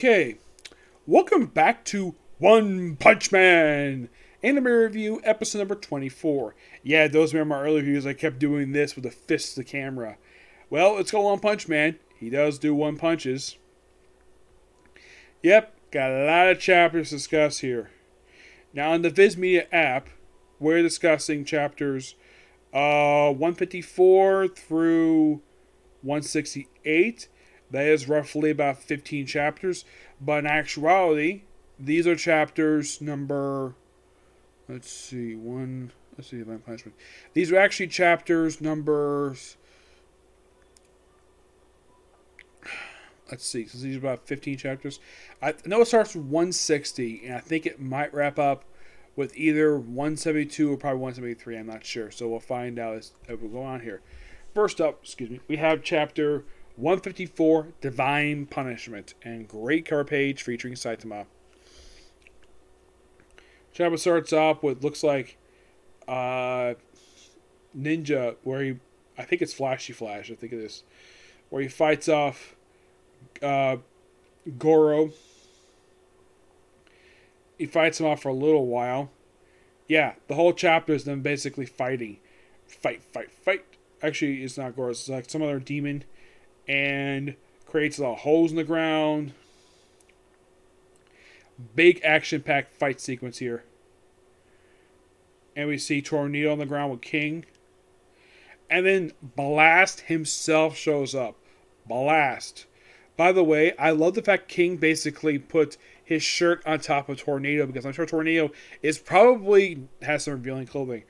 Okay, welcome back to One Punch Man Anime Review, episode number 24. Yeah, those remember my earlier reviews, I kept doing this with a fist to the camera. Well, let's go One Punch Man. He does do one punches. Yep, got a lot of chapters to discuss here. Now, on the Viz Media app, we're discussing chapters 154 through 168. That is roughly about 15 chapters. But in actuality, these are chapters number. Let's see, one. Let's see, Divine Punishment. These are actually chapters numbers. Let's see, because these are about 15 chapters. I know it starts with 160, and I think it might wrap up with either 172 or probably 173. I'm not sure. So we'll find out as we go on here. First up, we have chapter 154, Divine Punishment, and great cover page featuring Saitama. Chapter starts off with looks like ninja, where he, I think it's Flashy Flash, I think it is, where he fights off Goro. He fights him off for a little while. Yeah, the whole chapter is them basically fighting. Fight. Actually, it's not Goro, it's like some other demon. And creates a lot of holes in the ground. Big action-packed fight sequence here. And we see Tornado on the ground with King. And then Blast himself shows up. Blast. By the way, I love the fact King basically put his shirt on top of Tornado, because I'm sure Tornado is probably has some revealing clothing.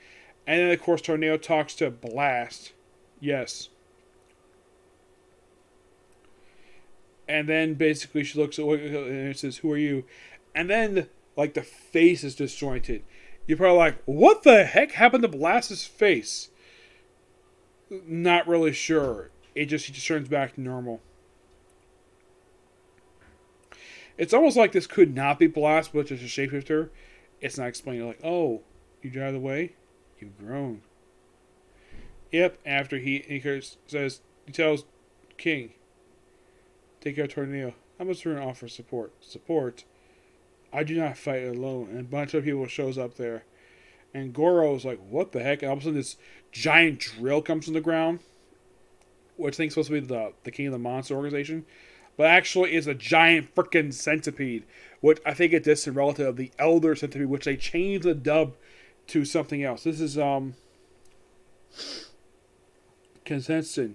And then, of course, Tornado talks to Blast. Yes. And then basically she looks at and it says, "Who are you?" And then like the face is disjointed. You're probably like, "What the heck happened to Blast's face?" Not really sure. He just turns back to normal. It's almost like this could not be Blast, but just a shapeshifter. It's not explained. Like, "Oh, you drive away? You've grown." Yep. After he tells King, "Take care of Tornado. I must offer support." Support? I do not fight alone. And a bunch of people shows up there. And Goro's like, "What the heck?" And all of a sudden this giant drill comes from the ground. Which I think is supposed to be the King of the Monster organization. But actually is a giant freaking centipede. Which I think it distant relative of the Elder Centipede, which they changed the dub to something else. This is Consenstin.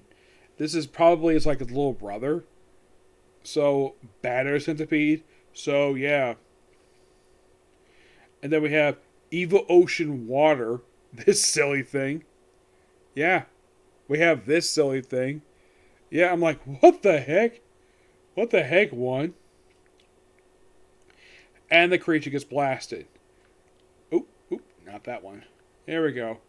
This is probably it's like his little brother. So, Batter Centipede. So, yeah. And then we have Evil Ocean Water. This silly thing. Yeah. We have this silly thing. Yeah, I'm like, what the heck? What the heck, one? And the creature gets blasted. Oop, not that one. There we go.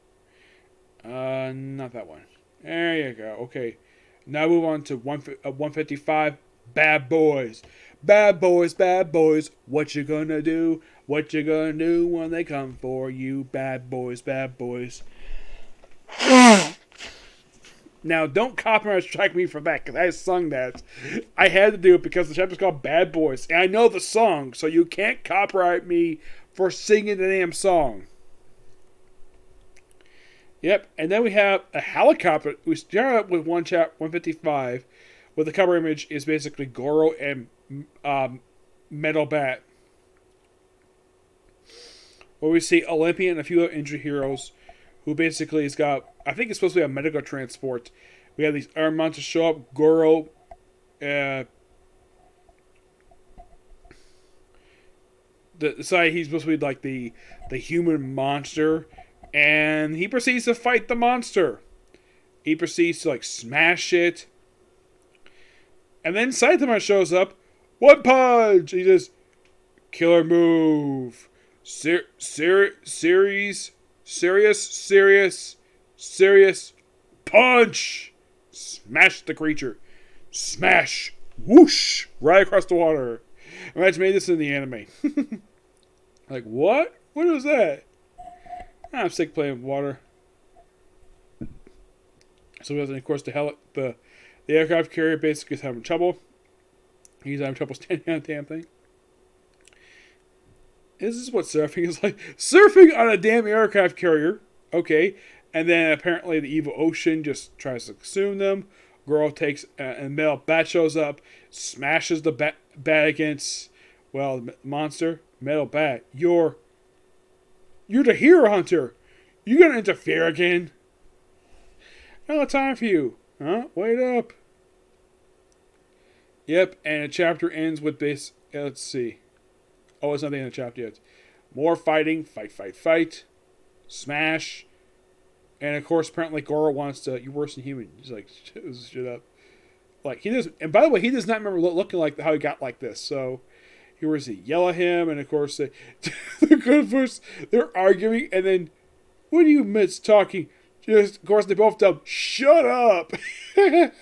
Not that one. There you go. Okay. Now move on to 155. Bad boys. Bad boys. What you gonna do? What you gonna do when they come for you? Bad boys. Now, don't copyright strike me for that, because I sung that. I had to do it because the chapter's called Bad Boys, and I know the song, so you can't copyright me for singing the damn song. Yep, and then we have a helicopter. We start out with 155, where the cover image is basically Goro and Metal Bat. Where we see Olympian and a few other injured heroes, who basically has got, I think it's supposed to be a medical transport. We have these iron monsters show up. Goro, he's supposed to be like the human monster, and he proceeds to fight the monster. He proceeds to like smash it, and then Saitama shows up. One punch. He says, "Killer move. Serious punch." Smash the creature. Smash. Whoosh. Right across the water. Imagine made this in the anime. Like, what? What was that? I'm sick playing with water. So we have, of course, the aircraft carrier basically is having trouble. He's having trouble standing on the damn thing. This is what surfing is like. Surfing on a damn aircraft carrier. Okay. And then apparently the evil ocean just tries to consume them. Goro takes, and Metal Bat shows up, smashes the bat against, well, the monster. Metal Bat, you're the hero hunter. You gonna interfere again? No time for you. Huh? Wait up. Yep, and the chapter ends with this. Let's see. Oh, it's not the end of the chapter yet. More fighting. Fight. Smash. And of course, apparently Goro wants to. You're worse than human. He's like, shut up. Like, he does. And by the way, he does not remember looking like how he got like this. So, he was to yell at him. And of course, they're arguing. And then, what do you miss talking? Just, of course, they both tell him, shut up. And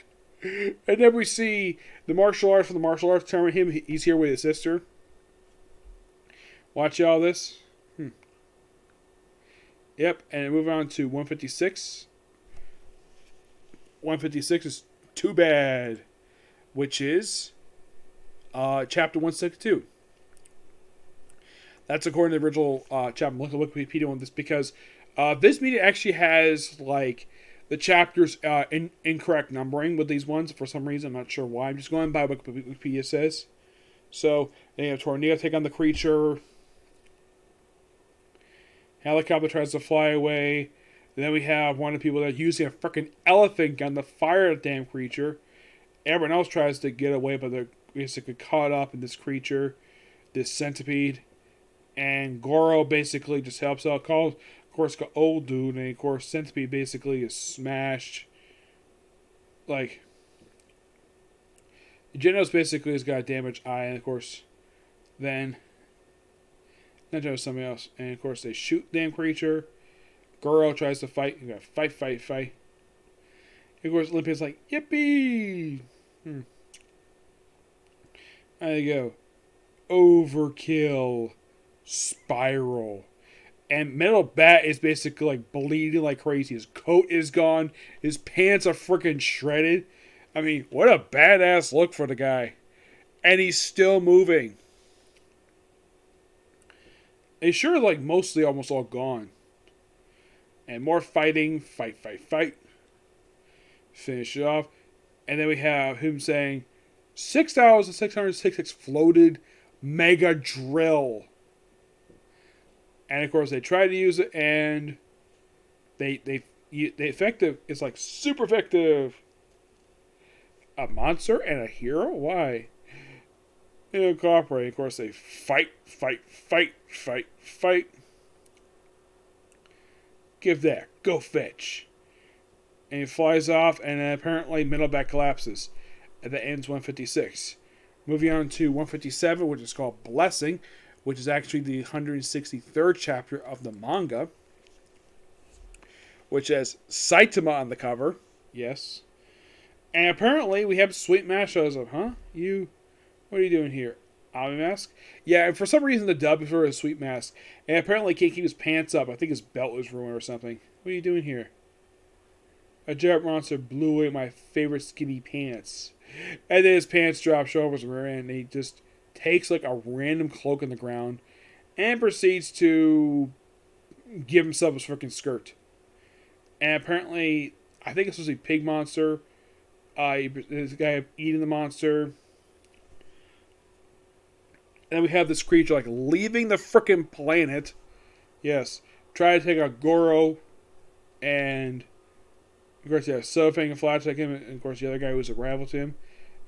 then we see the martial arts from the martial arts telling him he's here with his sister. Watch all this. Yep, and move on to 156. 156 is Too Bad, which is chapter 162. That's according to the original chapter. Look at Wikipedia on this because this media actually has like the chapters incorrect numbering with these ones for some reason. I'm not sure why. I'm just going by what Wikipedia says. So they have Tornado take on the creature. Helicopter tries to fly away. And then we have one of the people that are using a freaking elephant gun to fire the damn creature. Everyone else tries to get away, but they're basically caught up in this creature, this centipede. And Goro basically just helps out. Of course, the old dude, and of course, centipede basically is smashed. Like, Genos basically has got a damaged eye, and of course, then not just somebody else. And of course, they shoot the damn creature. Goro tries to fight. You got fight. And of course, Olympia's like, yippee! There you go. Overkill. Spiral. And Metal Bat is basically like bleeding like crazy. His coat is gone. His pants are freaking shredded. I mean, what a badass look for the guy. And he's still moving. He's sure like mostly almost all gone. And more fighting. Fight. Finish it off. And then we have him saying 6,606 exploded mega drill. And of course they try to use it and they effective. It's like super effective. A monster and a hero? Why? They don't cooperate. Of course they fight. Give that. Go fetch. And he flies off and then apparently Metal Bat collapses. And that ends 156. Moving on to 157, which is called Blessing, which is actually the 163rd chapter of the manga, which has Saitama on the cover. Yes. And apparently we have Sweet Mask shows up. Huh? What are you doing here? Army Mask? Yeah, and for some reason the dub before is Sweet Mask. And apparently he can't keep his pants up. I think his belt was ruined or something. What are you doing here? A giant monster blew away my favorite skinny pants. And then his pants drop, shoulders and rear end, and he just takes like a random cloak on the ground and proceeds to give himself a freaking skirt. And apparently, I think it's supposed to be Pig Monster. This guy eating the monster. And then we have this creature like leaving the freaking planet. Yes. Try to take out Goro. And of course, yeah, Sofang and Flash like him. And of course, the other guy was a rival to him.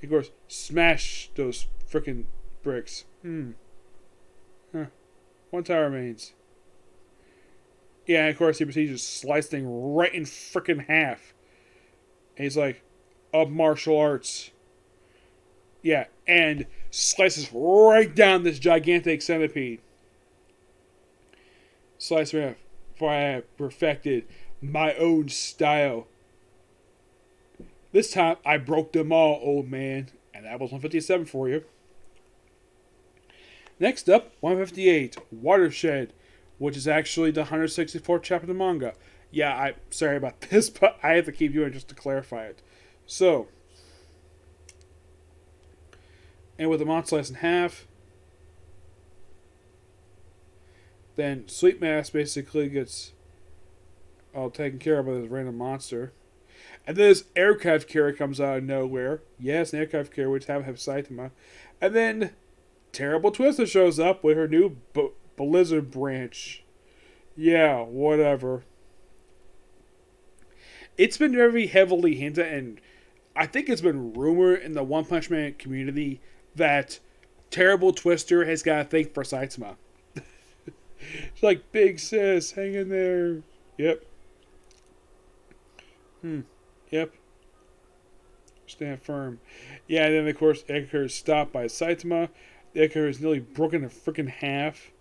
And of course, smash those freaking bricks. Huh. One tower remains. Yeah, and of course, he proceeds to slice thing right in freaking half. And he's like, of martial arts. Yeah, and slices right down this gigantic centipede. Slice right half. For I have perfected my own style. This time, I broke them all, old man. And that was 157 for you. Next up, 158, Watershed, which is actually the 164th chapter of the manga. Yeah, I'm sorry about this, but I have to keep you in just to clarify it. So, And with the monster sliced in half, then Sweet Mass basically gets all taken care of by this random monster. And then this aircraft carrier comes out of nowhere. Yes, an aircraft carrier, which have Saitama. And then Terrible Twister shows up with her new Blizzard branch. Yeah, whatever. It's been very heavily hinted, and I think it's been rumored in the One Punch Man community that Terrible Twister has got a thing for Saitama. It's like, big sis, hang in there. Yep. Yep. Stand firm. Yeah, and then of course Edgar is stopped by Saitama. Edgar is nearly broken in freaking half.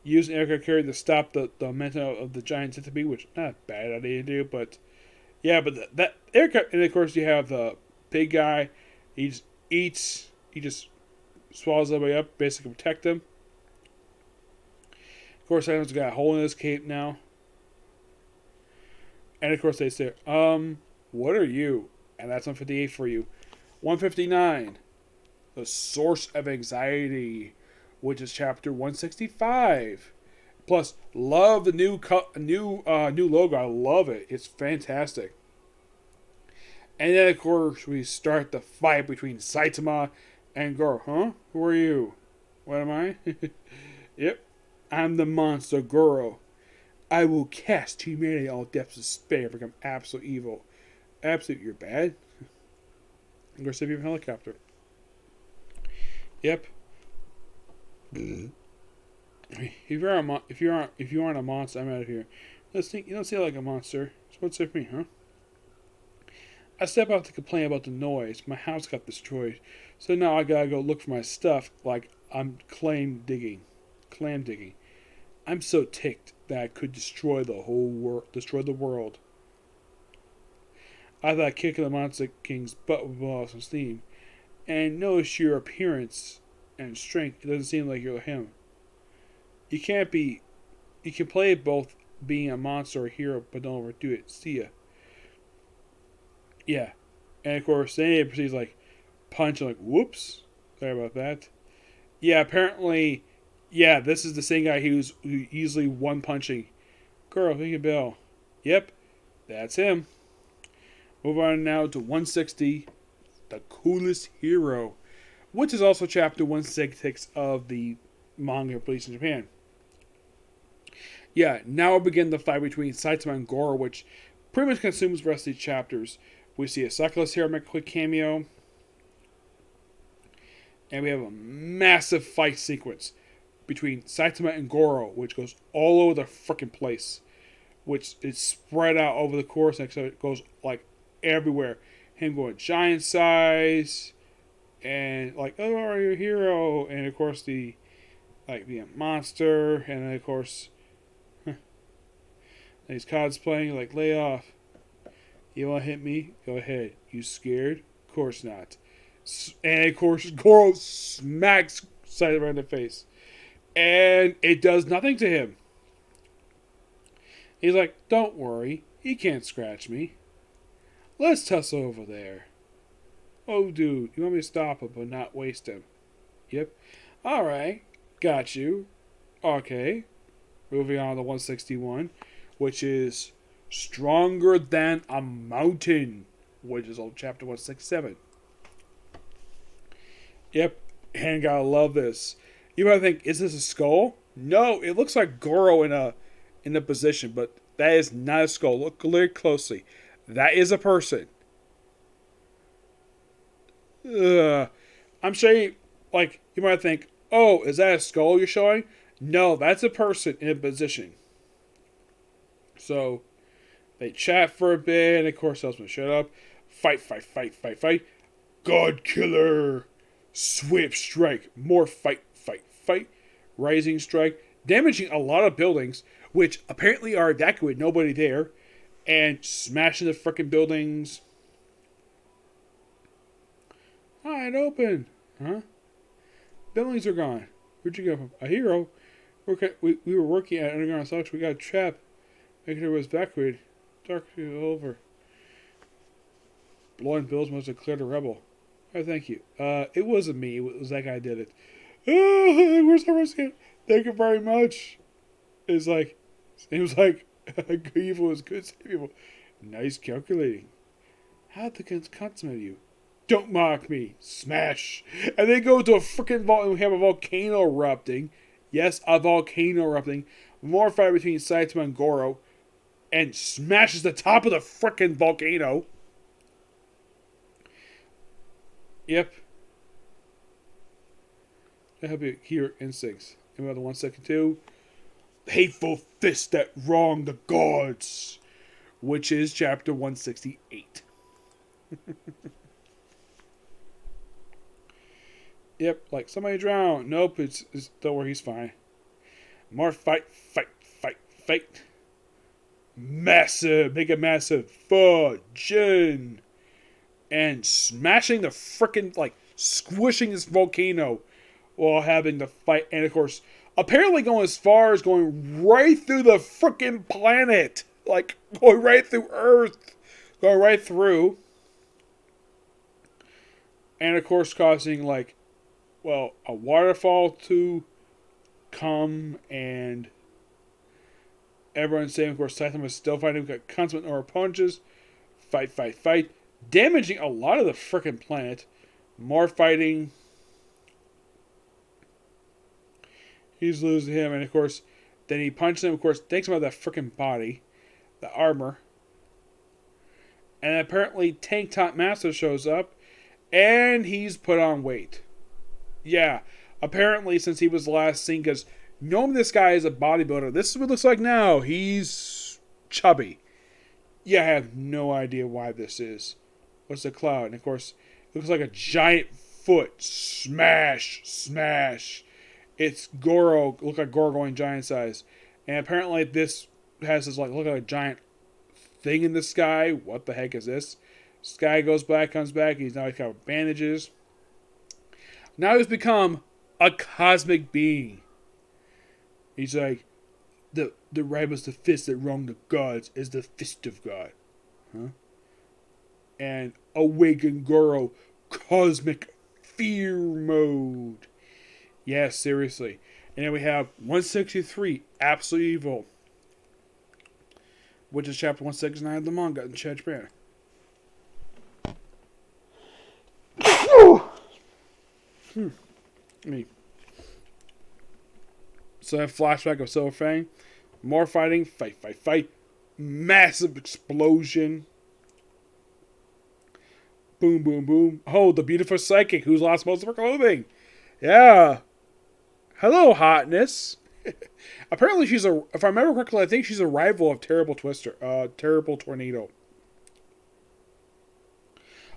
Using Edgar carry to stop the momentum of the giant centipede, which not a bad idea to do, but yeah, but that Edgar, and of course you have the big guy. He just eats. He just swallows everybody up, basically protect him. Of course, Saitama's got a hole in his cape now. And of course they say, what are you? And that's 158 for you. 159, The Source of Anxiety, which is chapter 165. Plus, love the new logo. I love it. It's fantastic. And then of course we start the fight between Saitama and Goro. Huh? Who are you? What am I? Yep. I'm the monster Goro. I will cast humanity all depths of despair, become absolute evil. Absolute, you're bad. I'm going to save you from helicopter. Yep. If you aren't a monster, I'm out of here. You don't seem like a monster. So what's it for me, huh? I step out to complain about the noise. My house got destroyed, so now I gotta go look for my stuff. Like I'm clam digging. I'm so ticked that I could destroy the whole world. Destroy the world. I thought kicking the Monster King's butt would blow off some steam. And notice your appearance and strength. It doesn't seem like you're him. You can play both being a monster or a hero, but don't overdo it. See ya. Yeah. And of course, then it proceeds like punch and like, whoops. Sorry about that. Yeah, apparently, yeah, this is the same guy who easily one punching. Girl, ring a bell. Yep, that's him. Move on now to 160, The Coolest Hero, which is also chapter 166 of the manga released in Japan. Yeah, now we'll begin the fight between Saitama and Goro, which pretty much consumes the rest of these chapters. We see a cyclist here make a quick cameo. And we have a massive fight sequence between Saitama and Goro, which goes all over the freaking place. Which is spread out over the course, and so it goes like everywhere. Him going giant size, and like, oh, are you a hero? And of course the being a monster, and then of course he's cosplaying like, lay off. You want to hit me? Go ahead. You scared? Of course not. And of course Goro smacks Saitama in the face, and it does nothing to him. He's like, don't worry, he can't scratch me. Let's tussle over there. Oh, dude, you want me to stop him but not waste him? Yep. Alright, got you. Okay. Moving on to 161, which is Stronger Than a Mountain, which is old chapter 167. Yep, and gotta love this. You might think, is this a skull? No, it looks like Goro in a position, but that is not a skull. Look very closely. That is a person. I'm sure you might think, oh, is that a skull you're showing? No, that's a person in a position. So, they chat for a bit, and of course, Elsman shut up. Fight. God killer. Swift strike. More fight. Rising strike. Damaging a lot of buildings, which apparently are evacuated, nobody there, and smashing the frickin' buildings. Wide open. Huh? Buildings are gone. Where'd you go from? A hero? We were working at underground stocks. We got trapped. Making it was evacuated. Dark over. Blowing bills must have cleared a rebel. Oh, thank you. It wasn't me. It was that guy who did it. Oh, where's our skin? Thank you very much. It's like, it was like, good evil is good, save evil. Nice calculating. How'd the consummate you? Don't mock me. Smash. And they go to a freaking vault and we have a volcano erupting. Yes, a volcano erupting. More fight between Saitama and Goro. And smashes the top of the freaking volcano. Yep. I hope you hear instincts. Another 1 second too. Hateful fist that wronged the gods. Which is chapter 168. Yep, like somebody drowned. Nope, it's don't worry, he's fine. More fight. Massive, make it massive. Fudging. And smashing the frickin', like, squishing this volcano while having the fight. And of course, apparently going as far as going right through the frickin' planet. Like, going right through Earth. Going right through. And of course, causing, like, well, a waterfall to come, and everyone's saying, of course, Saitama is still fighting. We've got constant number of punches. Fight. Damaging a lot of the frickin' planet. More fighting. He's losing him, and of course, then he punches him, of course, takes him out of that frickin' body. The armor. And apparently, Tank Top Master shows up, and he's put on weight. Yeah, apparently since he was last seen, because normally this guy is a bodybuilder. This is what it looks like now. He's chubby. Yeah, I have no idea why this is. What's the cloud? And of course, it looks like a giant foot. Smash. It's Goro. Look like Goro going giant size. And apparently this has this like look like a giant thing in the sky. What the heck is this? Sky goes back, comes back. He's got bandages. Now he's become a cosmic being. He's like, the right was the fist that wronged the gods is the fist of God. Huh? And awaken Goro, cosmic fear mode. Yeah, seriously. And then we have 163, Absolute Evil, which is chapter 169 of the manga in Japan. So a flashback of Silver Fang. More fighting. Fight. Massive explosion. Boom. Oh, the beautiful psychic who's lost most of her clothing. Yeah. Hello, hotness. Apparently she's if I remember correctly, I think she's a rival of Terrible Tornado.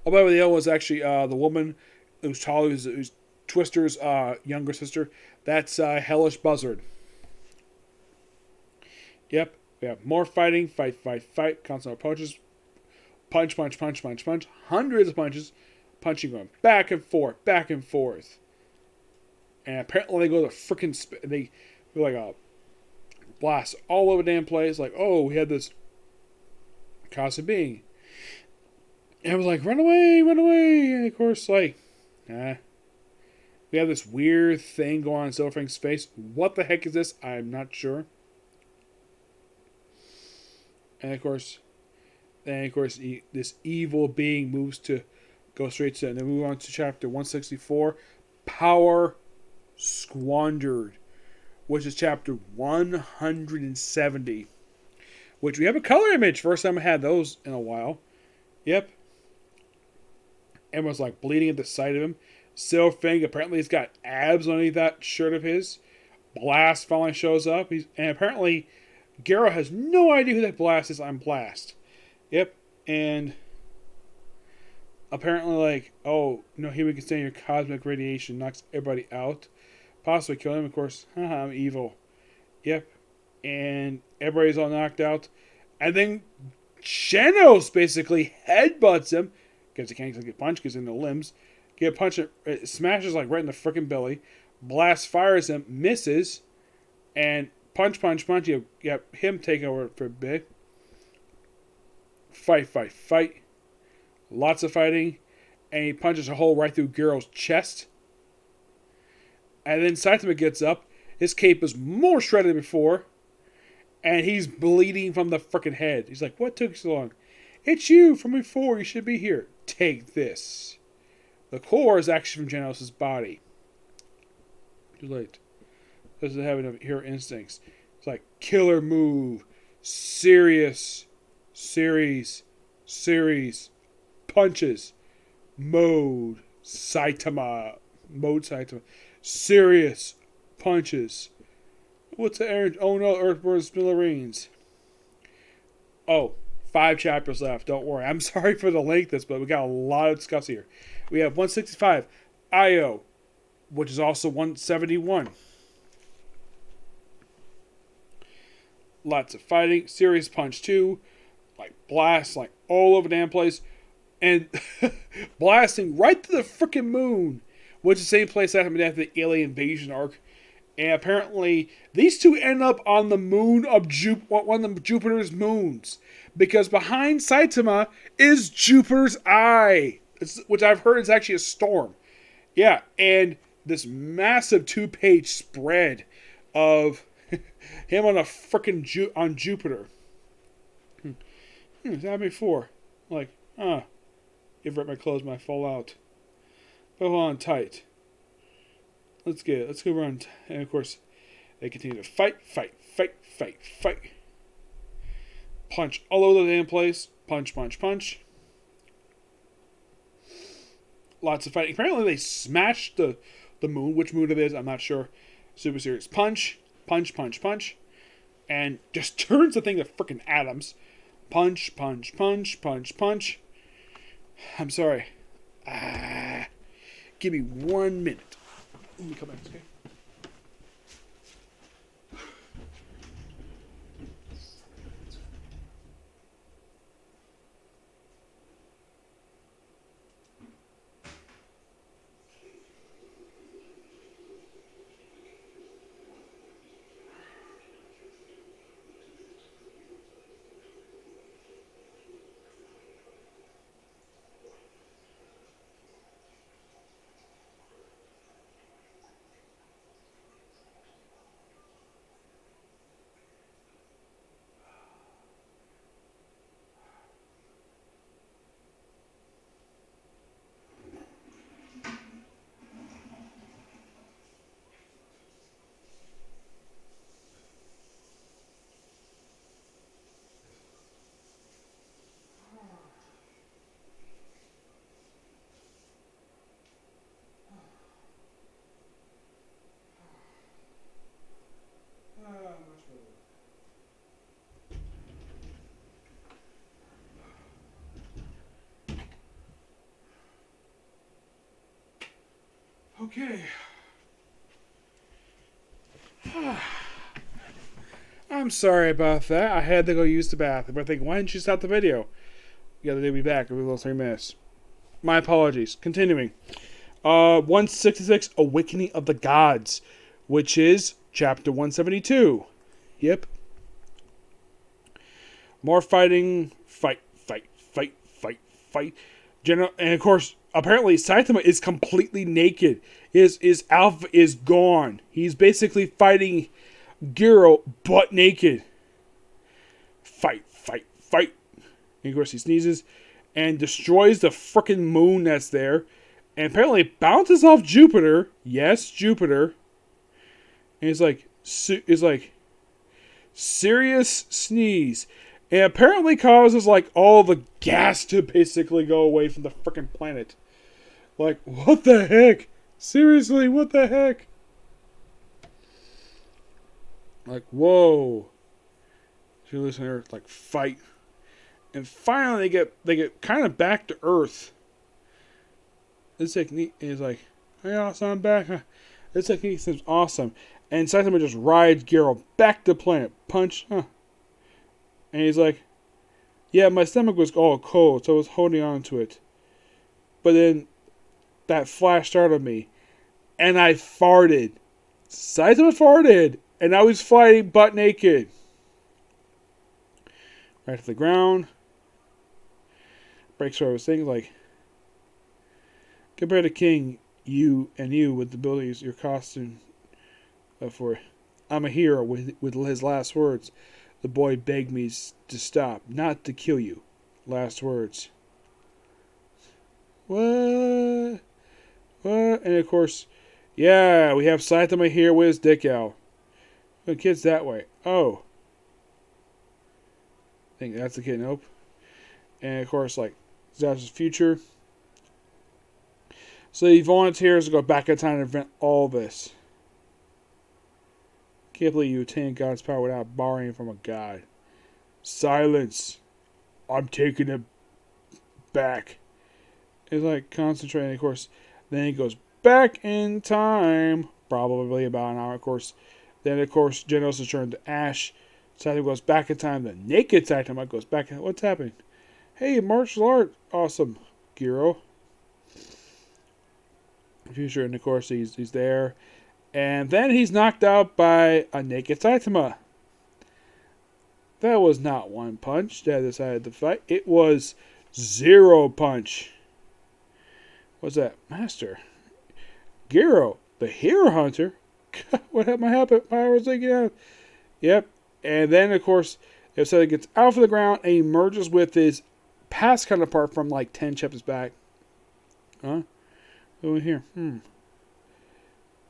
Oh, by the way, the other was actually the woman who's tall, who's Twister's younger sister. That's Hellish Buzzard. Yep. We have more fighting. Fight. Constant punches. Punch. Hundreds of punches. Punching going back and forth. And apparently they go to freaking... They go like a blast all over the damn place. Like, oh, we had this cosmic being. And I was like, run away. And of course, like, we have this weird thing going on in Silver Fang's face. What the heck is this? I'm not sure. And of course, this evil being moves to go straight to, and then move on to chapter 164, Power Squandered, which is chapter 170, which we have a color image. First time I had those in a while. Yep. Everyone's like bleeding at the sight of him. Silver Fang, apparently he's got abs underneath that shirt of his. Blast finally shows up. And apparently Garo has no idea who that Blast is. I'm Blast. Yep. And apparently like, oh, no, here we can stand your cosmic radiation. Knocks everybody out. Possibly kill him, of course. Haha, I'm evil. Yep. And everybody's all knocked out. And then Genos basically headbutts him. Because he can't get punched because he's in the limbs. Get a punch, it smashes like right in the freaking belly. Blast fires him, misses. And punch. You have him take over for a bit. Fight. Lots of fighting. and he punches a hole right through Goro's chest. And then Saitama gets up. His cape is more shredded than before. And he's bleeding from the frickin' head. He's like, what took so long? It's you from before. You should be here. Take this. The core is actually from Genos' body. Too late. Doesn't have enough hero instincts. It's like, killer move. Serious. Series. Punches. Mode Saitama. Serious. Punches. What's the errand? Oh no, Earthborn smithereens. Oh, 5 chapters left. Don't worry. I'm sorry for the length of this, but we got a lot to discuss here. We have 165, Io, which is also 171. Lots of fighting. Serious punch too. Like blasts like all over the damn place. And blasting right to the freaking moon. Which is the same place that happened after the alien invasion arc. And apparently, these two end up on the moon of one of Jupiter's moons. Because behind Saitama is Jupiter's eye. Which I've heard is actually a storm. Yeah, and this massive 2-page spread of him on a frickin' on Jupiter. It's happened before. Like, if I rip my clothes, might fall out. But hold on tight. Let's get it. Let's go around. And of course, they continue to fight. Punch all over the damn place. Punch. Lots of fighting. Apparently, they smashed the moon. Which moon it is, I'm not sure. Super serious. Punch. And just turns the thing to freaking atoms. Punch. I'm sorry. Give me 1 minute. Let me come back, okay? Okay. I'm sorry about that. I had to go use the bathroom. I think, why didn't you stop the video? You gotta be back every little 3 minutes. My apologies. Continuing. 166, Awakening of the Gods, which is chapter 172. Yep. More fighting. Fight. And of course, apparently Saitama is completely naked. His alpha is gone. He's basically fighting Goro butt naked. Fight. And of course he sneezes and destroys the frickin' moon that's there. And apparently bounces off Jupiter. Yes, Jupiter. And he's like serious sneeze. And apparently causes like all the gas to basically go away from the frickin' planet. Like, what the heck? Seriously, what the heck? Like, whoa. So you listen to her, like, fight. And finally they get kind of back to Earth. This technique is like, hey, awesome, I'm back. This technique seems awesome. And Saitama just rides Goro back to the planet. Punch, And he's like, yeah, my stomach was all cold, so I was holding on to it. But then that flash startled me. And I farted. Saitama farted. And now he's fighting butt naked. Right to the ground. Breaks through his things like, Compared to King, you with the abilities your costume for. I'm a hero with his last words. The boy begged me to stop, not to kill you. Last words. What? What? And of course, yeah, we have Saitama here with his dick out. The kid's that way. Oh. I think that's the kid. Nope. And of course, like, Zach's future. So he volunteers to go back in time to prevent all this. Can't believe you attain God's power without borrowing from a god. Silence. I'm taking it back. It's like concentrating, of course. Then he goes back in time. Probably about an hour, of course. Then, of course, Genos is turned to ash. Saitama goes back in time. The naked Saitama goes back in. What's happening? Hey, martial art. Awesome. Goro. Future, and of course, he's there. And then he's knocked out by a naked Saitama. That was not one punch that decided to fight. It was 0 punch. What's that? Master. Goro, the hero hunter. What happened? I was thinking of. Yep. And then, of course, it said it gets out of the ground and he merges with his past counterpart from like 10 chapters back. Huh? Over here.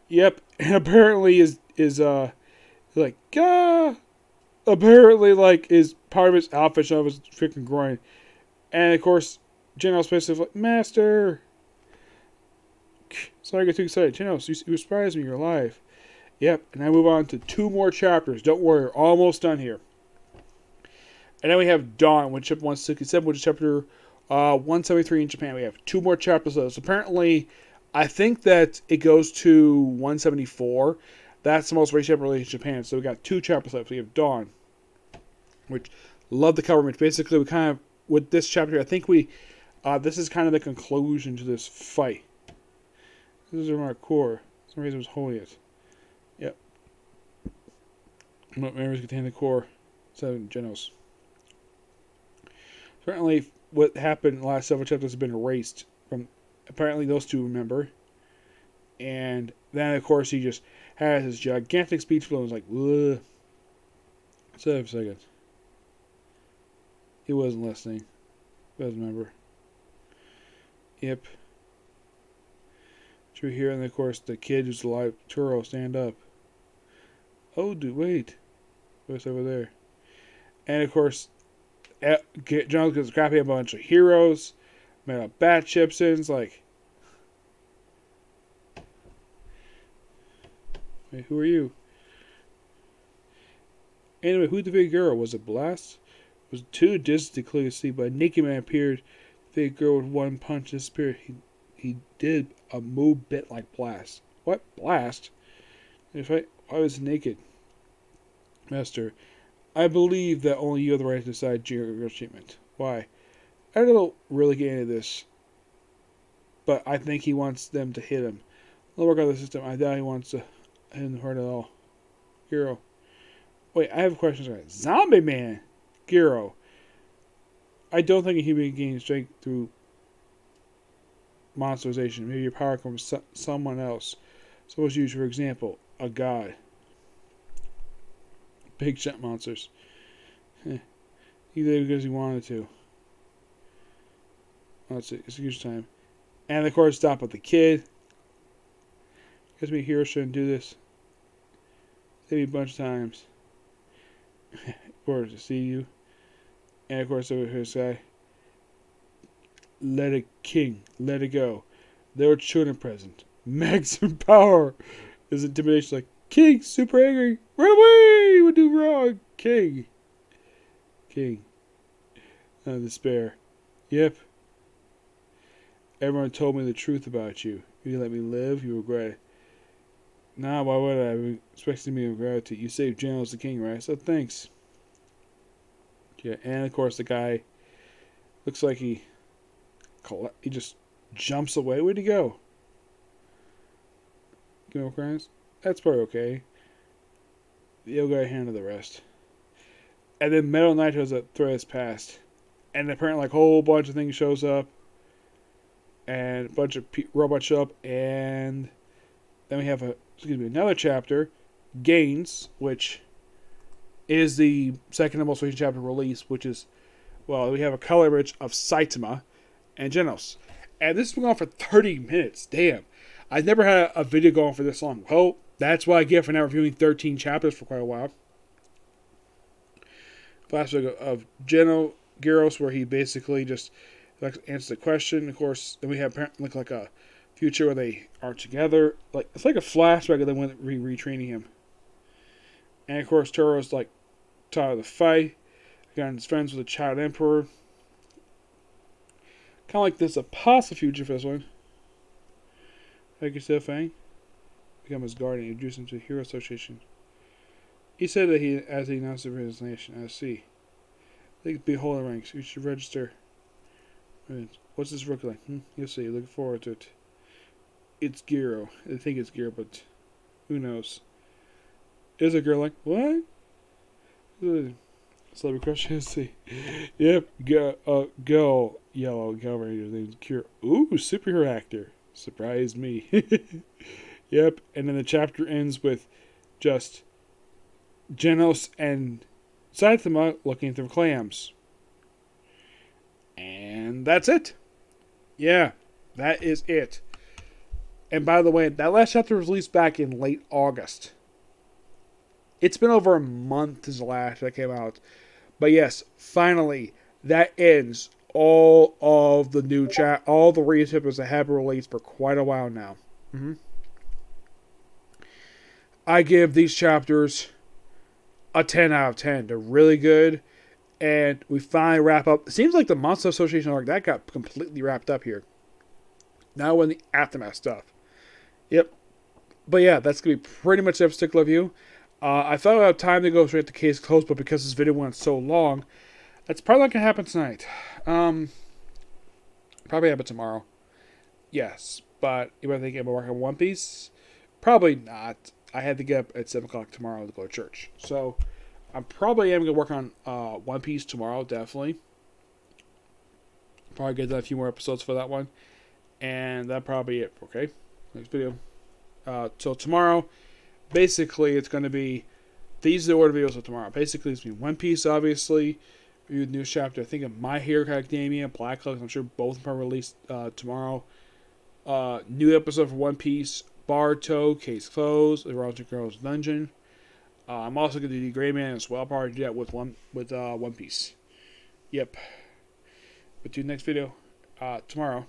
Yep. And apparently is like, apparently, like, is part of his outfit showing his freaking groin. And, of course, Genos basically like, Master. Sorry I get too excited. Genos, you surprised me. You're alive. Yep. And I move on to 2 more chapters. Don't worry. We're almost done here. And then we have Dawn, which is chapter 167, which is chapter 173 in Japan. We have 2 more chapters of this. Apparently, I think that it goes to 174. That's the most recent chapter related to Japan. So we got 2 chapters left. We have Dawn, which love the cover image. Basically, we kind of, with this chapter, I think this is kind of the conclusion to this fight. This is my core. For some reason it was holding it. Yep. Memories contain the core. 7 Genos. Apparently, what happened in the last several chapters has been erased from. Apparently, those 2 remember. And then, of course, he just has his gigantic speech flow and was like, ugh. Shut up a second. He wasn't listening. He doesn't remember. Yep. True here, and of course, the kid who's alive, Turo, stand up. Oh, dude, wait. What's over there? And, of course, John gets crappy a bunch of heroes. Made up bat chips in. It's like, hey, who are you? Anyway, who the big girl? Was it Blast? It was too distant to clearly see, but a naked man appeared. The big girl with 1 punch disappeared. He did a move bit like Blast. What? Blast? Why was he naked? Master, I believe that only you have the right to decide your treatment. Why? I don't really get into this, but I think he wants them to hit him. I'll work out the system. I doubt he wants to hit him hard at all. Goro. Wait, I have questions about it. Zombie Man! Goro. I don't think a human gains strength through monsterization. Maybe your power comes from someone else. Suppose use, for example, a god. Big shot monsters. He did it because he wanted to. Let's see, it's huge time. And of course, stop with the kid. Because me here shouldn't do this. Save me a bunch of times. Of course, to see you. And of course, over here, this guy. Let it king. Let it go. There were children present. Maximum power. His intimidation like, King, super angry. Run away! What do wrong? King. Despair. Yep. Everyone told me the truth about you. If you let me live, you regret it. Nah, why would I? I'm expecting me to regret it. You saved Genos the king, right? So thanks. Yeah, and of course the guy looks like he just jumps away. Where'd he go? Give him crimes? That's probably okay. The old guy handled the rest. And then Metal Knight shows up, threat is passed. And apparently like a whole bunch of things shows up. and a bunch of robots show up, and then we have another chapter, Gains, which is the second and most recent chapter release, which is, well, we have a color image of Saitama and Genos. And this has been going for 30 minutes. Damn. I've never had a video going for this long. Well, that's what I get for now reviewing 13 chapters for quite a while. Flashback of Gyros, where he basically just answers the question. Of course, then we have apparently like a future where they are together. Like it's like a flashback of them when retraining him. And of course, Toro's like tired of the fight. Again, his friends with the Child Emperor. Kind of like this a possible future for this one. Like you said, Fang become his guardian, introduce him to the Hero Association. He said that as he announced the resignation, I see. They could be holding ranks. You should register. What's this look like? You'll see. Looking forward to it. It's Goro. I think it's Goro, but who knows? Is a girl like what? Celebrity crush. Let's see. Yep. Go yellow. Go Ranger. Name's Goro. Ooh, superhero actor. Surprised me. Yep. And then the chapter ends with just Genos and Saitama looking through clams. And that's it. Yeah, that is it. And by the way, that last chapter was released back in late August. It's been over a month since the last that came out. But yes, finally, that ends all of the all the recent chapters that have been released for quite a while now. I give these chapters a 10 out of 10. They're really good. And we finally wrap up. It seems like the Monster Association arc, that got completely wrapped up here. Now we're in the aftermath stuff. Yep. But yeah, that's going to be pretty much the particular review. I thought I had time to go straight to case closed, but because this video went so long, that's probably not going to happen tonight. Probably happen tomorrow. Yes. But you might think I'm working on One Piece? Probably not. I had to get up at 7 o'clock tomorrow to go to church. So I probably am going to work on One Piece tomorrow, definitely. Probably get a few more episodes for that one. And that's probably it, okay? Next video. So tomorrow, basically, it's going to be... These are the order videos for tomorrow. Basically, it's going to be One Piece, obviously. Review the new chapter, I think, of My Hero Academia, Black Cloak. I'm sure both of them are released tomorrow. New episode for One Piece, Barto, Case Closed, The Roger Girls Dungeon. I'm also going to do Gray Man as well. I'll probably do that with One Piece. Yep. But do the next video tomorrow.